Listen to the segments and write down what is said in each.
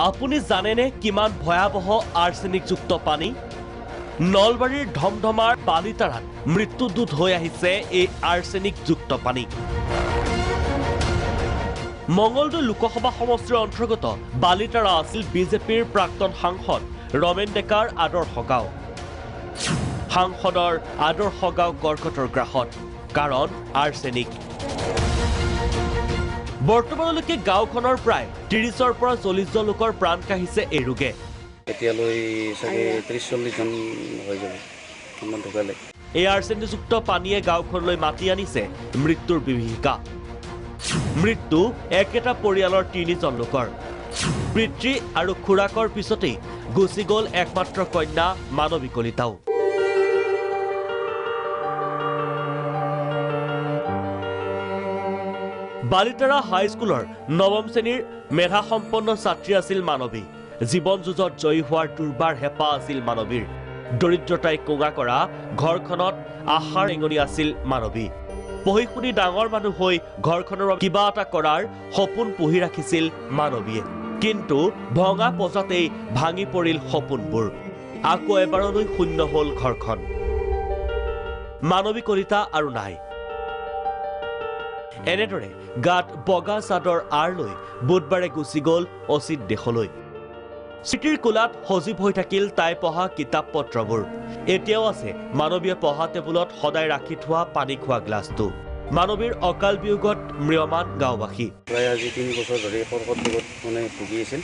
আপুনি জানেনে কিমান ভয়াবহ আৰ্ছেনিকযুক্ত পানী? নলবাৰীৰ ধমধমাৰ বালিতাৰাত মৃত্যুদূত হৈ আহিছে এই আৰ্ছেনিকযুক্ত পানী। মঙ্গলদৈ লোকসভা সমষ্টিৰ অন্তৰ্গত বালিতাৰা আছিল বিজেপিৰ প্ৰাক্তন সাংসদ ৰমেন ডেকাৰ আদৰ্শ গাঁও। সাংসদৰ আদৰ্শ গাঁও কৰ্কটৰ গ্ৰাসত, কাৰণ আৰ্ছেনিক। বৰ্তমানলৈকে গাঁওখনৰ প্ৰায় ৩০ৰ পৰা ৪০ জন লোকৰ প্ৰাণ কাঢ়িছে এই ৰোগে। এতিয়ালৈ চাগে ৩০-৪০ জন হৈ যাব কিমান ঢুকালে। এই আৰ্ছেনিকযুক্ত পানীয়ে গাঁওখনলৈ মাতি আনিছে মৃত্যুৰ বিভীষিকা। মৃত্যু একেটা পৰিয়ালৰ ৩জন লোকৰ। পিতৃ আৰু খুৰাকৰ পিছতেই গুচি গ'ল একমাত্ৰ কন্যা মানৱী কলিতাও। বালিতাৰা হাইস্কুলৰ ৯ম শ্ৰেণীৰ মেধাসম্পন্ন ছাত্ৰী আছিল মানৱী। জীৱন যুঁজত জয়ী হোৱাৰ দুৰ্বাৰ হেঁপাহ আছিল মানৱীৰ। দৰিদ্ৰতাই কোঙা কৰা ঘৰখনত আশাৰ ৰেঙনি আছিল মানৱী। পঢ়ি শুনি ডাঙৰ মানুহ হৈ ঘৰখনৰ কিবা এটা কৰাৰ সপোন পুহি ৰাখিছিল মানৱীয়ে। কিন্তু ভঙা পজাতেই ভাঙি পৰিল সপোনবোৰ। আকৌ এবাৰলৈ শূন্য হ'ল ঘৰখন। মানৱী কলিতা আৰু নাই। এনেদৰে গাত বগা চাদৰ আঁৰ লৈ বুধবাৰে গুচি গ'ল অচিত দেশলৈ। স্মৃতিৰ কোলাত সজীৱ হৈ থাকিল তাই পঢ়া কিতাপ পত্ৰবোৰ। এতিয়াও আছে মানৱীয়ে পঢ়া টেবুলত সদায় ৰাখি থোৱা পানী খোৱা গ্লাছটো। মানৱীৰ অকাল বিয়োগত ম্ৰিয়মান গাঁওবাসী। প্ৰায় আজি ৩ বছৰ ধৰি কৰ্কট ৰোগত ভুগি আছিল।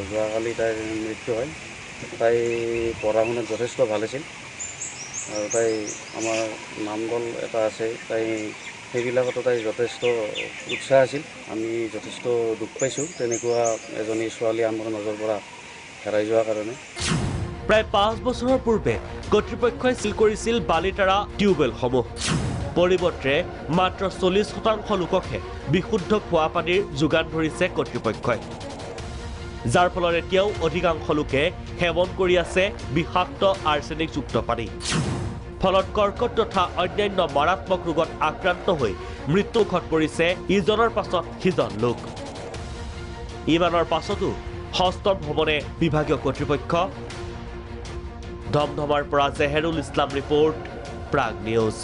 যোৱাকালি তাইৰ মৃত্যু হয়। তাই পঢ়া শুনাত যথেষ্ট ভাল আছিল আৰু তাই আমাৰ নামদল এটা আছে, তাই সেইবিলাকতো তাই যথেষ্ট উৎসাহ আছিল। আমি যথেষ্ট দুখ পাইছোঁ তেনেকুৱা এজনী ছোৱালী আমাৰ মাজৰ পৰা হেৰাই যোৱাৰ কাৰণে। প্ৰায় ৫ বছৰৰ পূৰ্বে কৰ্তৃপক্ষই চিল কৰিছিল বালিতাৰা টিউবৱেলসমূহ। পৰিৱৰ্তে মাত্ৰ ৪০% লোককহে বিশুদ্ধ খোৱা পানীৰ যোগান ধৰিছে কৰ্তৃপক্ষই, যাৰ ফলত এতিয়াও অধিকাংশ লোকে সেৱন কৰি আছে বিষাক্ত আৰ্ছেনিকযুক্ত পানী। ফলত কৰ্কট তথা অন্যান্য মাৰাত্মক ৰোগত আক্ৰান্ত হৈ মৃত্যুমুখত পৰিছে ইজনৰ পাছত সিজন লোক। ইমানৰ পাছতো হস্তম হ'বনে বিভাগীয় কৰ্তৃপক্ষ? ধমধমাৰ পৰা জেহেৰুল ইছলাম ৰিপৰ্ট, প্ৰাগ নিউজ।